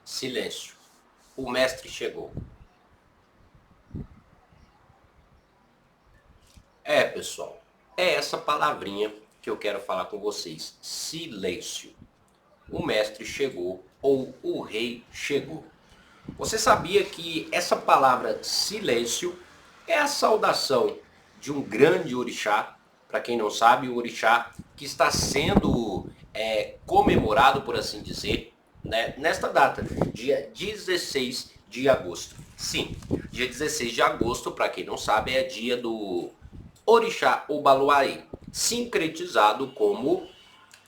Silêncio. O mestre chegou. Pessoal, é essa palavrinha que eu quero falar com vocês. Silêncio. O mestre chegou ou o rei chegou. Você sabia que essa palavra silêncio é a saudação de um grande orixá? Para quem não sabe, o orixá que está sendo comemorado, por assim dizer, né, nesta data, dia 16 de agosto. Sim, dia 16 de agosto, para quem não sabe, é dia do orixá Obaluayê, sincretizado como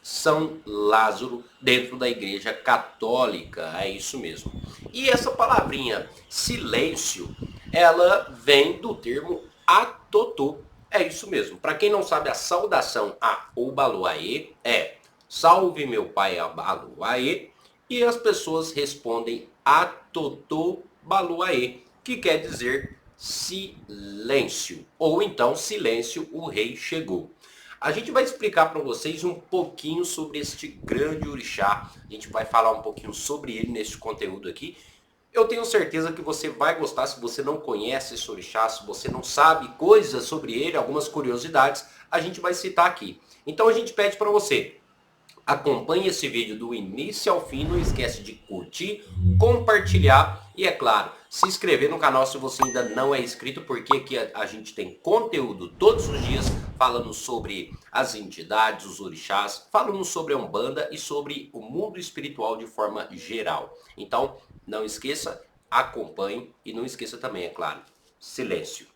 São Lázaro dentro da Igreja Católica, é isso mesmo. E essa palavrinha silêncio, ela vem do termo atotô, é isso mesmo. Para quem não sabe, a saudação a Obaluayê é salve meu pai Obaluayê, e as pessoas respondem atotô Baluayê, que quer dizer silêncio, ou então silêncio, o rei chegou. A gente vai explicar para vocês um pouquinho sobre este grande orixá. A gente vai falar um pouquinho sobre ele neste conteúdo aqui. Eu tenho certeza que você vai gostar. Se você não conhece esse orixá, se você não sabe coisas sobre ele, algumas curiosidades, a gente vai citar aqui. Então a gente pede para você, acompanhe esse vídeo do início ao fim, não esquece de curtir, compartilhar e, é claro, se inscrever no canal se você ainda não é inscrito, porque aqui a gente tem conteúdo todos os dias falando sobre as entidades, os orixás, falando sobre a Umbanda e sobre o mundo espiritual de forma geral. Então, não esqueça, acompanhe e não esqueça também, é claro, silêncio.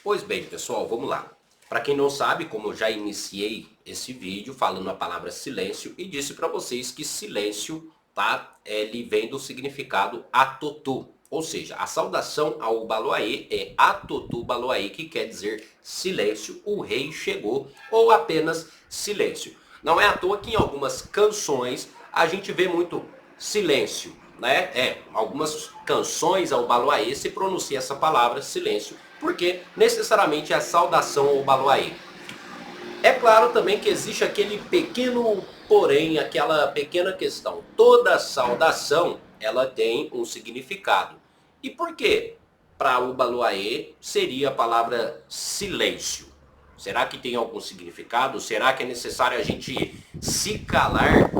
Pois bem, pessoal, vamos lá. Para quem não sabe, como eu já iniciei esse vídeo falando a palavra silêncio e disse para vocês que silêncio, tá, ele vem do significado atotô. Ou seja, a saudação ao Baluayê é atotô Baluayê, que quer dizer silêncio, o rei chegou, ou apenas silêncio. Não é à toa que em algumas canções a gente vê muito silêncio, né? Algumas canções ao Baluayê se pronuncia essa palavra silêncio, porque necessariamente é a saudação ao Baluayê. É claro também que existe aquele pequeno porém, aquela pequena questão. Toda saudação, ela tem um significado. E por quê? Para o Baluayê seria a palavra silêncio. Será que tem algum significado? Será que é necessário a gente se calar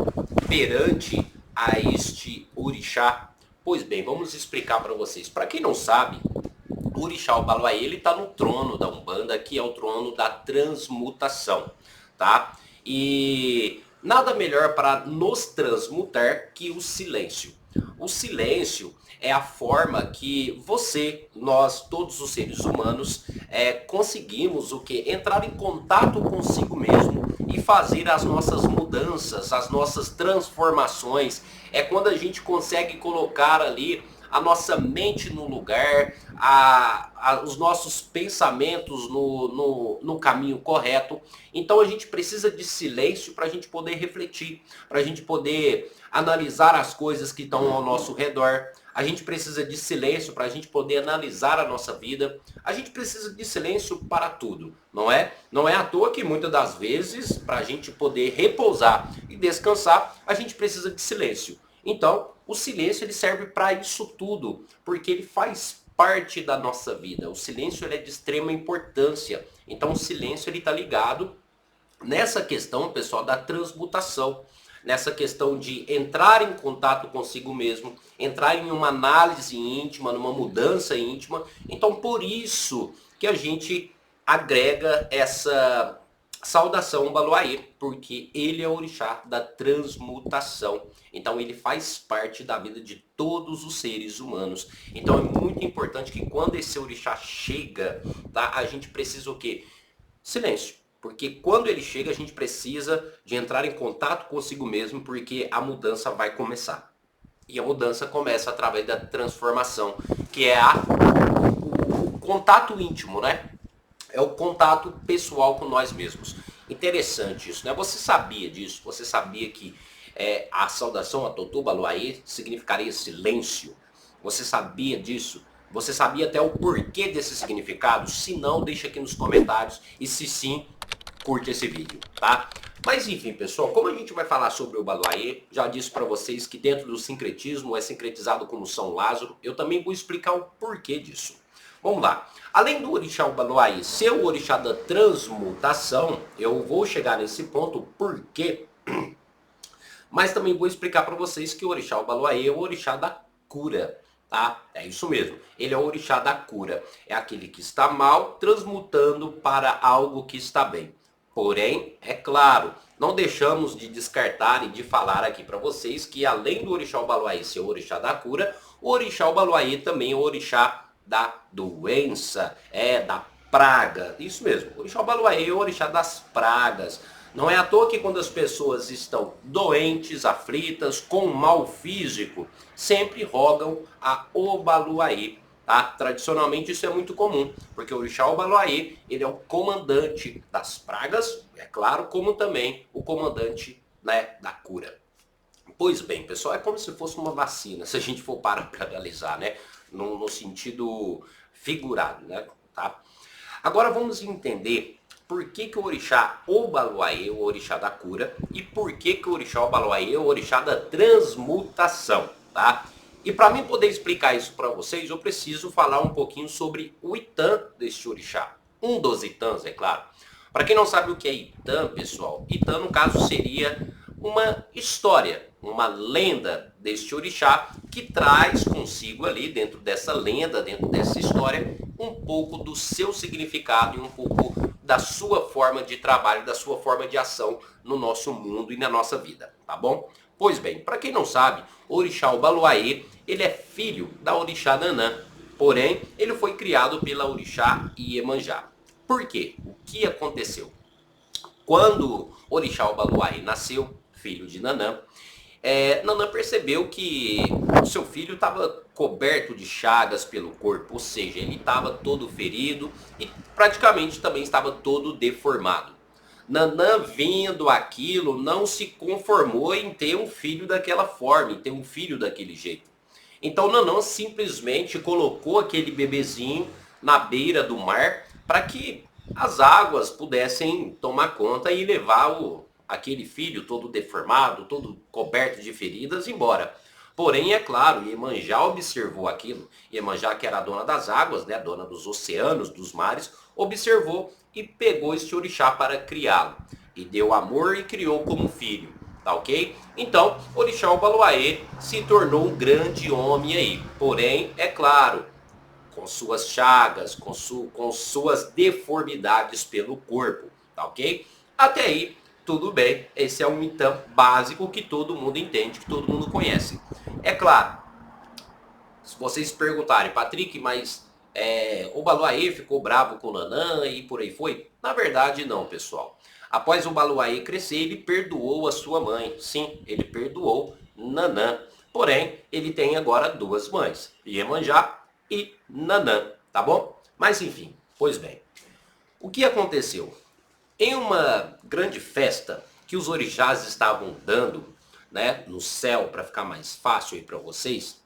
perante a este orixá? Pois bem, vamos explicar para vocês. Para quem não sabe, o orixá Obaluayê, ele está no trono da Umbanda, que é o trono da transmutação, tá? E nada melhor para nos transmutar que o silêncio. O silêncio é a forma que você, nós, todos os seres humanos, conseguimos o que? Entrar em contato consigo mesmo e fazer as nossas mudanças, as nossas transformações. É quando a gente consegue colocar ali a nossa mente no lugar, os nossos pensamentos no caminho correto. Então a gente precisa de silêncio para a gente poder refletir, para a gente poder analisar as coisas que estão ao nosso redor. A gente precisa de silêncio para a gente poder analisar a nossa vida. A gente precisa de silêncio para tudo, não é? Não é à toa que muitas das vezes, para a gente poder repousar e descansar, a gente precisa de silêncio. Então, o silêncio ele serve para isso tudo, porque ele faz parte da nossa vida. O silêncio ele é de extrema importância. Então, o silêncio ele está ligado nessa questão, pessoal, da transmutação. Nessa questão de entrar em contato consigo mesmo, entrar em uma análise íntima, numa mudança íntima. Então, por isso que a gente agrega essa saudação Baluayê, porque ele é o orixá da transmutação. Então ele faz parte da vida de todos os seres humanos. Então é muito importante que quando esse orixá chega, tá, a gente precisa o quê? Silêncio. Porque quando ele chega, a gente precisa de entrar em contato consigo mesmo, porque a mudança vai começar. E a mudança começa através da transformação, que é o contato íntimo, né? É o contato pessoal com nós mesmos. Interessante isso, né? Você sabia disso? Você sabia que a saudação a Totô Baluayê significaria silêncio? Você sabia disso? Você sabia até o porquê desse significado? Se não, deixa aqui nos comentários. E se sim, curte esse vídeo, tá? Mas enfim, pessoal, como a gente vai falar sobre o Baluayê, já disse para vocês que dentro do sincretismo é sincretizado como São Lázaro, eu também vou explicar o porquê disso. Vamos lá. Além do orixá Baluayê ser o orixá da transmutação, eu vou chegar nesse ponto porque, mas também vou explicar para vocês que o orixá Baluayê é o orixá da cura. Tá? É isso mesmo. Ele é o orixá da cura. É aquele que está mal transmutando para algo que está bem. Porém, é claro, não deixamos de descartar e de falar aqui para vocês que além do orixá Baluayê ser o orixá da cura, o orixá Baluayê também é o orixá da doença, da praga. Isso mesmo, o orixá Baluayê é o orixá das pragas. Não é à toa que quando as pessoas estão doentes, aflitas, com mal físico, sempre rogam a Obaluayê. Tá? Tradicionalmente isso é muito comum, porque o orixá Obaluayê, ele é o comandante das pragas, é claro, como também o comandante, né, da cura. Pois bem, pessoal, é como se fosse uma vacina, se a gente for para analisar, né, no sentido figurado, né, tá? Agora vamos entender por que o orixá Obaluayê é o orixá da cura e por que o orixá Obaluayê é o orixá da transmutação, tá? E para mim poder explicar isso para vocês, eu preciso falar um pouquinho sobre o Itã deste orixá. Um dos Itãs, é claro. Para quem não sabe o que é Itã, pessoal, Itã no caso seria uma história, uma lenda deste orixá que traz consigo ali, dentro dessa lenda, dentro dessa história, um pouco do seu significado e um pouco da sua forma de trabalho, da sua forma de ação no nosso mundo e na nossa vida, tá bom? Pois bem, para quem não sabe, o orixá Obaluayê, ele é filho da orixá Nanã, porém, ele foi criado pela orixá Iemanjá. Por quê? O que aconteceu? Quando orixá Obaluayê nasceu, filho de Nanã, Nanã percebeu que o seu filho estava coberto de chagas pelo corpo, ou seja, ele estava todo ferido e praticamente também estava todo deformado. Nanã, vendo aquilo, não se conformou em ter um filho daquela forma, em ter um filho daquele jeito. Então Nanã simplesmente colocou aquele bebezinho na beira do mar para que as águas pudessem tomar conta e levar aquele filho todo deformado, todo coberto de feridas embora. Porém, é claro, Iemanjá observou aquilo. Iemanjá, que era a dona das águas, né, a dona dos oceanos, dos mares, observou e pegou este orixá para criá-lo. E deu amor e criou como filho. Tá ok? Então, orixá Obaluayê se tornou um grande homem aí. Porém, é claro, com suas chagas, com suas deformidades pelo corpo. Tá ok? Até aí, tudo bem. Esse é um Itã básico que todo mundo entende, que todo mundo conhece. É claro, se vocês perguntarem, Patrick, mas o Baluayê ficou bravo com o Nanã e por aí foi? Na verdade, não, pessoal. Após o Baluayê crescer, ele perdoou a sua mãe. Sim, ele perdoou Nanã. Porém, ele tem agora duas mães, Iemanjá e Nanã, tá bom? Mas enfim, pois bem. O que aconteceu? Em uma grande festa que os orixás estavam dando, né, no céu, para ficar mais fácil aí para vocês,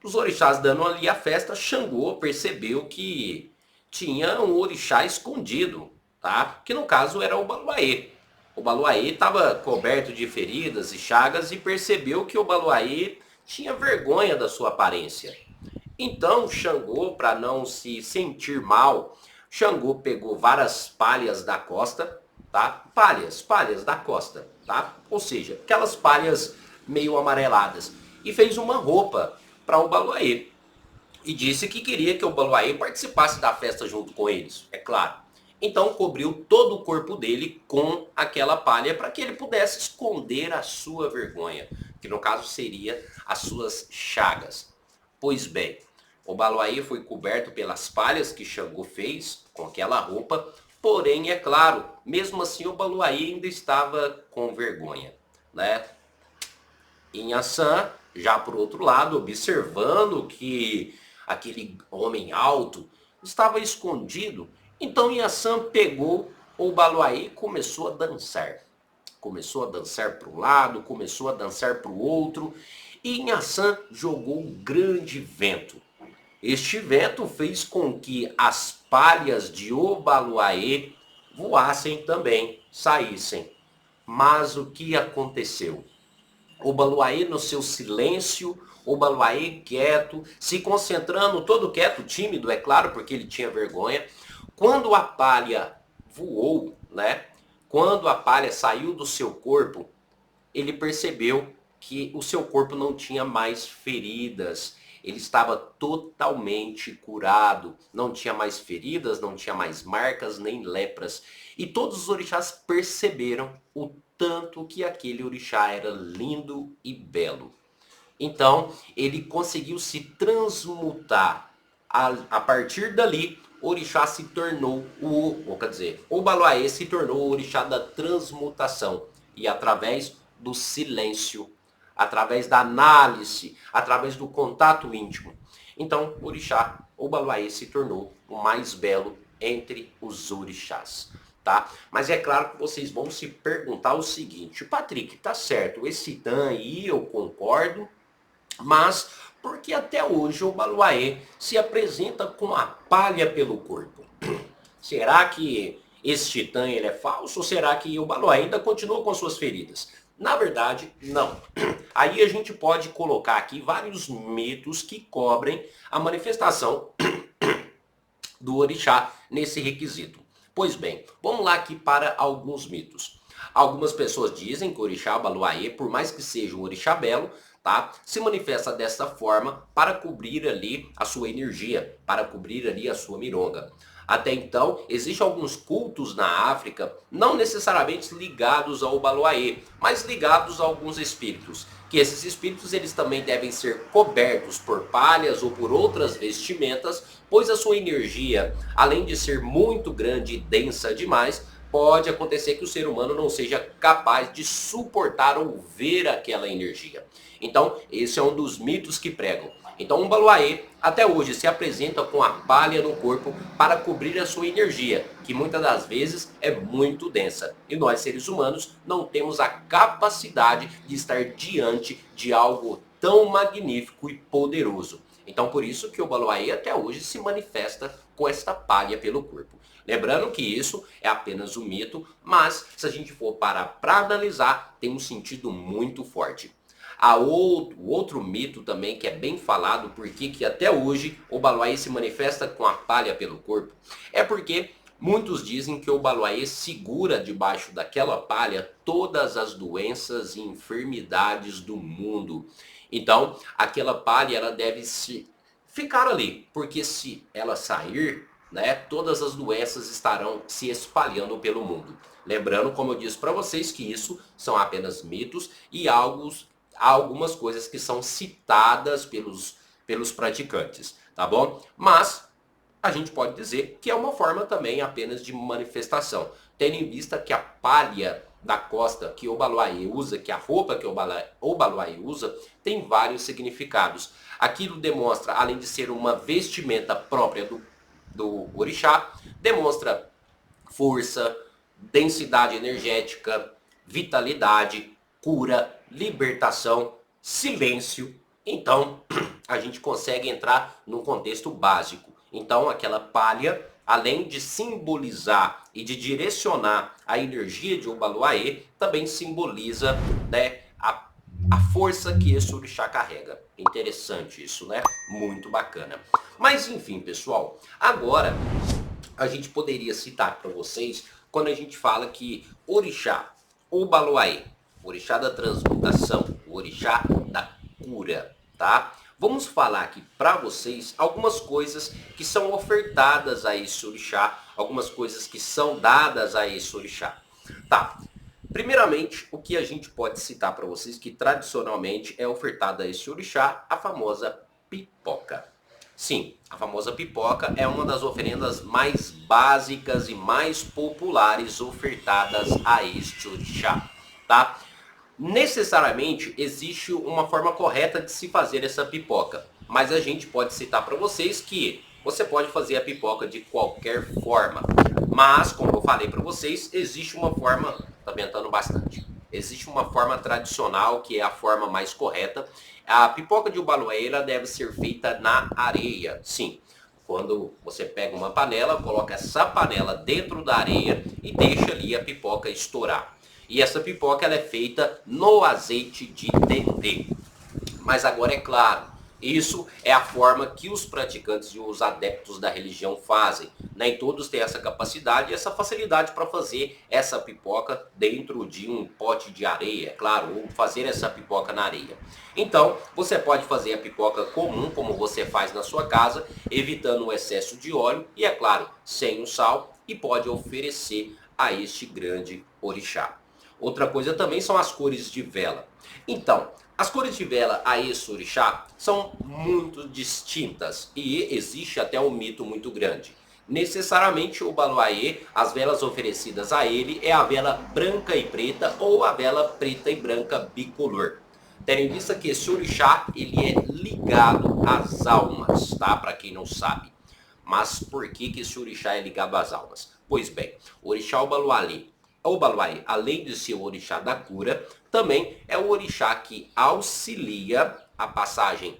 os orixás dando ali a festa, Xangô percebeu que tinha um orixá escondido, tá? Que no caso era o Baluayê. O Baluayê estava coberto de feridas e chagas e percebeu que o Baluayê tinha vergonha da sua aparência. Então Xangô, para não se sentir mal, Xangô pegou várias palhas da costa, tá? Palhas da costa, tá? Ou seja, aquelas palhas meio amareladas. E fez uma roupa para o Baluayê. E disse que queria que o Baluayê participasse da festa junto com eles, é claro. Então cobriu todo o corpo dele com aquela palha para que ele pudesse esconder a sua vergonha, que no caso seria as suas chagas. Pois bem, o Baluayê foi coberto pelas palhas que Xangô fez com aquela roupa, porém, é claro, mesmo assim o Baluayê ainda estava com vergonha, né? Inhaçã, já por outro lado, observando que aquele homem alto estava escondido, então Inhaçã pegou o Obaloaiê e começou a dançar. Começou a dançar para um lado, começou a dançar para o outro, e Inhaçã jogou um grande vento. Este vento fez com que as palhas de Obaloaiê voassem também, saíssem. Mas o que aconteceu? Obaloaiê no seu silêncio, Obaloaiê quieto, se concentrando, todo quieto, tímido, é claro, porque ele tinha vergonha. Quando a palha voou, né? Quando a palha saiu do seu corpo, ele percebeu que o seu corpo não tinha mais feridas. Ele estava totalmente curado. Não tinha mais feridas, não tinha mais marcas, nem lepras. E todos os orixás perceberam o tanto que aquele orixá era lindo e belo. Então, ele conseguiu se transmutar. A partir dali, o orixá se tornou o Obaloaiê se tornou o orixá da transmutação. E através do silêncio, através da análise, através do contato íntimo. Então, o orixá Obaloaiê se tornou o mais belo entre os orixás. Tá? Mas é claro que vocês vão se perguntar o seguinte: Patrick, tá certo, esse Dan aí eu concordo, mas porque até hoje o Obaloaiê se apresenta com a palha pelo corpo? Será que esse titã ele é falso ou será que o Obaloaiê ainda continua com suas feridas? Na verdade, não. Aí a gente pode colocar aqui vários mitos que cobrem a manifestação do orixá nesse requisito. Pois bem, vamos lá aqui para alguns mitos. Algumas pessoas dizem que o orixá Obaloaiê, por mais que seja um orixá belo, tá, se manifesta dessa forma para cobrir ali a sua energia, para cobrir ali a sua mironga. Até então, existem alguns cultos na África, não necessariamente ligados ao Obaloaiê, mas ligados a alguns espíritos. Que esses espíritos eles também devem ser cobertos por palhas ou por outras vestimentas, pois a sua energia, além de ser muito grande e densa demais, pode acontecer que o ser humano não seja capaz de suportar ou ver aquela energia. Então, esse é um dos mitos que pregam. Então, um Obaloaiê até hoje se apresenta com a palha no corpo para cobrir a sua energia, que muitas das vezes é muito densa. E nós, seres humanos, não temos a capacidade de estar diante de algo tão magnífico e poderoso. Então, por isso que o Obaloaiê até hoje se manifesta com esta palha pelo corpo. Lembrando que isso é apenas um mito, mas se a gente for parar para analisar, tem um sentido muito forte. Há outro mito também que é bem falado, porque que até hoje o Obaloaiê se manifesta com a palha pelo corpo. É porque muitos dizem que o Obaloaiê segura debaixo daquela palha todas as doenças e enfermidades do mundo. Então, aquela palha ela deve ficar ali, porque se ela sair, né, todas as doenças estarão se espalhando pelo mundo. Lembrando, como eu disse para vocês, que isso são apenas mitos e há algumas coisas que são citadas pelos praticantes, tá bom? Mas a gente pode dizer que é uma forma também apenas de manifestação, tendo em vista que a palha da costa que o Obaloaiê usa, que a roupa que o Obaloaiê usa, tem vários significados. Aquilo demonstra, além de ser uma vestimenta própria do orixá, demonstra força, densidade energética, vitalidade, cura, libertação, silêncio. Então, a gente consegue entrar num contexto básico. Então, aquela palha, além de simbolizar e de direcionar a energia de Obaloaiê, também simboliza, né, a força que esse orixá carrega. Interessante isso, né? Muito bacana. Mas enfim, pessoal, agora a gente poderia citar para vocês quando a gente fala que orixá, Obaloaiê, o orixá da transmutação, o orixá da cura, tá? Vamos falar aqui para vocês algumas coisas que são ofertadas a esse orixá, algumas coisas que são dadas a esse orixá. Tá, primeiramente, o que a gente pode citar para vocês que tradicionalmente é ofertada a esse orixá, a famosa pipoca. Sim, a famosa pipoca é uma das oferendas mais básicas e mais populares ofertadas a este orixá, tá? necessariamente existe uma forma correta de se fazer essa pipoca, mas a gente pode citar para vocês que você pode fazer a pipoca de qualquer forma, mas como eu falei para vocês, existe uma forma, tá ventando bastante, existe uma forma tradicional que é a forma mais correta. A pipoca de Ubaloaê ela deve ser feita na areia, sim. Quando você pega uma panela, coloca essa panela dentro da areia e deixa ali a pipoca estourar. E essa pipoca ela é feita no azeite de dendê. Mas agora é claro, isso é a forma que os praticantes e os adeptos da religião fazem. Nem todos têm essa capacidade e essa facilidade para fazer essa pipoca dentro de um pote de areia, é claro, ou fazer essa pipoca na areia. Então, você pode fazer a pipoca comum, como você faz na sua casa, evitando o excesso de óleo e, é claro, sem o sal, e pode oferecer a este grande orixá. Outra coisa também são as cores de vela. Então, as cores de vela a esse orixá são muito distintas e existe até um mito muito grande. Necessariamente o Ubaloaê, as velas oferecidas a ele é a vela branca e preta ou a vela preta e branca bicolor. Tendo em vista que esse orixá ele é ligado às almas, tá? Para quem não sabe. Mas por que esse orixá é ligado às almas? Pois bem, o orixá Ubaloaê, além de ser o orixá da cura, também é o orixá que auxilia a passagem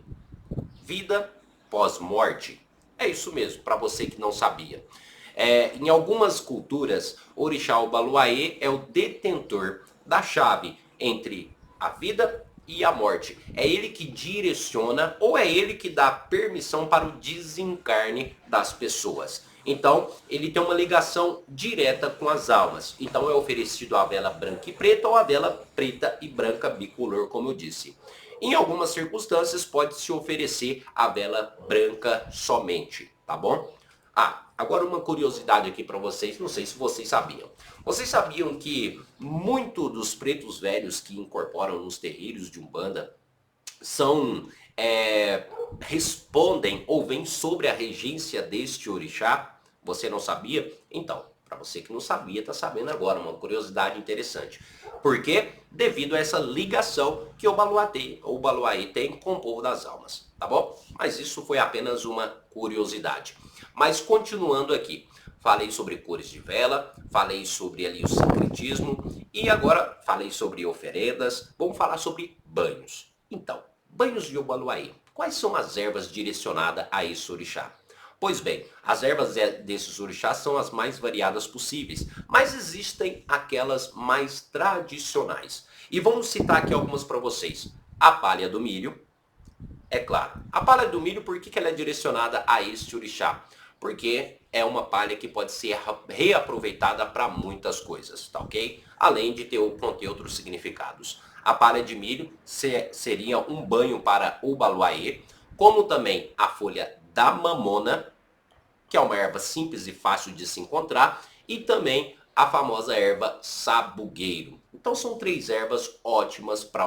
vida pós-morte. É isso mesmo, para você que não sabia. Em algumas culturas, o orixá Ubaloaê é o detentor da chave entre a vida e a morte. É ele que direciona ou é ele que dá permissão para o desencarne das pessoas. Então, ele tem uma ligação direta com as almas. Então, é oferecido a vela branca e preta ou a vela preta e branca bicolor, como eu disse. Em algumas circunstâncias, pode-se oferecer a vela branca somente, tá bom? Agora uma curiosidade aqui para vocês, não sei se vocês sabiam. Vocês sabiam que muito dos pretos velhos que incorporam nos terreiros de Umbanda respondem ou vêm sobre a regência deste orixá? Você não sabia? Então, para você que não sabia, está sabendo agora, uma curiosidade interessante. Por quê? Devido a essa ligação que o Ubaloaê tem com o povo das almas, tá bom? Mas isso foi apenas uma curiosidade. Mas continuando aqui, falei sobre cores de vela, falei sobre ali o sincretismo e agora falei sobre oferendas, vamos falar sobre banhos. Então, banhos de Ubaloaê. Quais são as ervas direcionadas a esse orixá? Pois bem, as ervas desses orixás são as mais variadas possíveis, mas existem aquelas mais tradicionais. E vamos citar aqui algumas para vocês. A palha do milho, é claro. A palha do milho, por que ela é direcionada a este orixá? Porque é uma palha que pode ser reaproveitada para muitas coisas, tá ok? Além de conter outros significados. A palha de milho seria um banho para o Ubaloaê, como também a folha da mamona, que é uma erva simples e fácil de se encontrar, e também a famosa erva sabugueiro. Então são 3 ervas ótimas para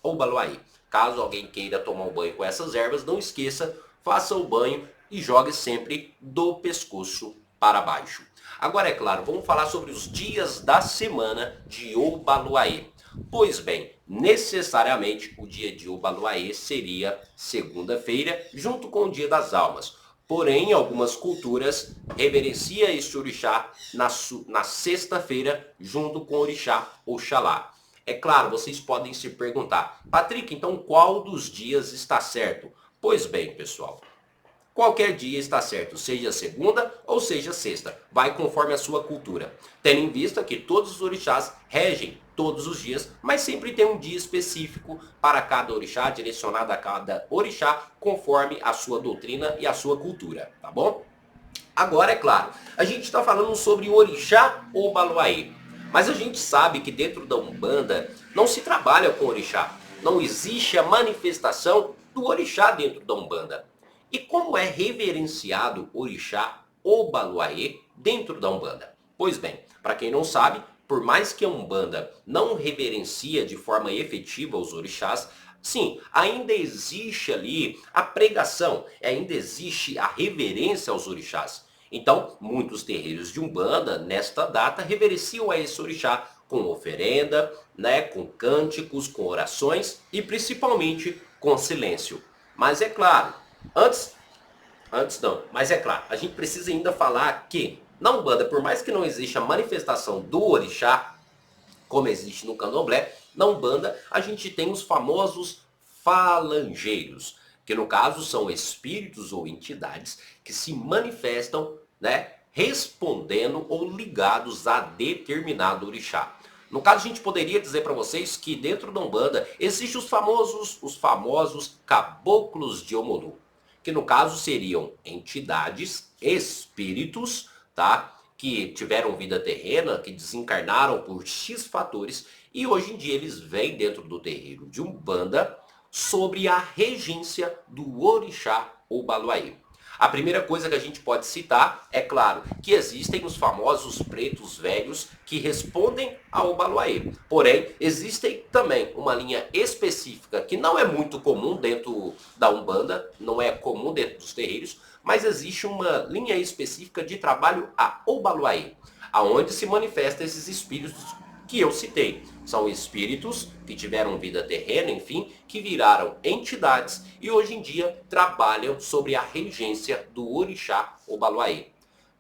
o Ubaloaê. Caso alguém queira tomar um banho com essas ervas, não esqueça, faça o banho e jogue sempre do pescoço para baixo. Agora é claro, vamos falar sobre os dias da semana de Ubaloaê. Pois bem, necessariamente o dia de Ubaloaê seria segunda-feira, junto com o dia das almas. Porém, em algumas culturas, reverencia este orixá na sexta-feira, junto com o orixá Oxalá. É claro, vocês podem se perguntar, Patrick, então qual dos dias está certo? Pois bem, pessoal, qualquer dia está certo, seja segunda ou seja sexta, vai conforme a sua cultura. Tendo em vista que todos os orixás regem todos os dias, mas sempre tem um dia específico para cada orixá, direcionado a cada orixá, conforme a sua doutrina e a sua cultura, tá bom? Agora, é claro, a gente está falando sobre o orixá Ubaloaê, mas a gente sabe que dentro da Umbanda não se trabalha com orixá, não existe a manifestação do orixá dentro da Umbanda. E como é reverenciado o orixá Ubaloaê dentro da Umbanda? Pois bem, para quem não sabe, por mais que a Umbanda não reverencia de forma efetiva os orixás, sim, ainda existe ali a pregação, ainda existe a reverência aos orixás. Então, muitos terreiros de Umbanda, nesta data, reverenciam a esse orixá com oferenda, né, com cânticos, com orações e principalmente com silêncio. Mas é claro, antes não, mas é claro, a gente precisa ainda falar que na Umbanda, por mais que não exista a manifestação do orixá, como existe no candomblé, na Umbanda a gente tem os famosos falangeiros, que no caso são espíritos ou entidades que se manifestam, né, respondendo ou ligados a determinado orixá. No caso, a gente poderia dizer para vocês que dentro da Umbanda existem os famosos caboclos de Omolu, que no caso seriam entidades, espíritos, tá? Que tiveram vida terrena, que desencarnaram por X fatores e hoje em dia eles vêm dentro do terreiro de Umbanda sobre a regência do orixá ou Baluaê. A primeira coisa que a gente pode citar é claro que existem os famosos pretos velhos que respondem ao Baluaê. Porém, existem também uma linha específica que não é muito comum dentro da Umbanda, não é comum dentro dos terreiros, mas existe uma linha específica de trabalho a Obaluaê, aonde se manifestam esses espíritos que eu citei. São espíritos que tiveram vida terrena, enfim, que viraram entidades e hoje em dia trabalham sobre a regência do orixá Obaluaê.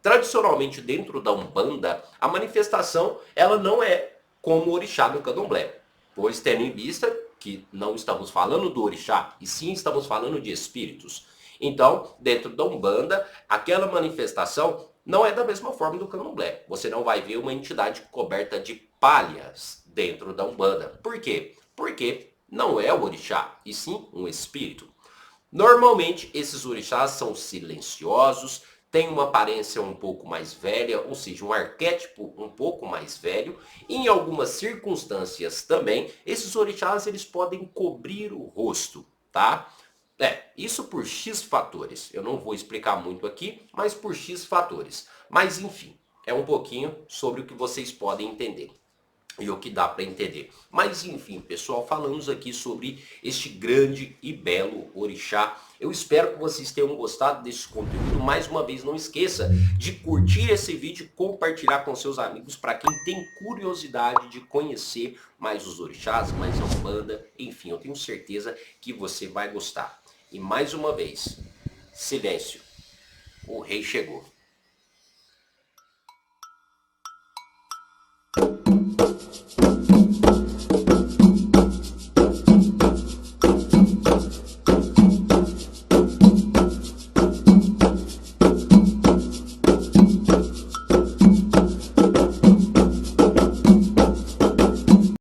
Tradicionalmente dentro da Umbanda, a manifestação ela não é como o orixá do candomblé, pois tendo em vista que não estamos falando do orixá, e sim estamos falando de espíritos. Então, dentro da Umbanda, aquela manifestação não é da mesma forma do candomblé. Você não vai ver uma entidade coberta de palhas dentro da Umbanda. Por quê? Porque não é o orixá, e sim um espírito. Normalmente, esses orixás são silenciosos, têm uma aparência um pouco mais velha, ou seja, um arquétipo um pouco mais velho. E em algumas circunstâncias também, esses orixás eles podem cobrir o rosto, tá? Isso por X fatores. Eu não vou explicar muito aqui, mas por X fatores. Mas enfim, é um pouquinho sobre o que vocês podem entender e o que dá para entender. Mas enfim, pessoal, falamos aqui sobre este grande e belo orixá. Eu espero que vocês tenham gostado desse conteúdo. Mais uma vez, não esqueça de curtir esse vídeo e compartilhar com seus amigos para quem tem curiosidade de conhecer mais os orixás, mais a Umbanda. Enfim, eu tenho certeza que você vai gostar. E mais uma vez, silêncio. O rei chegou.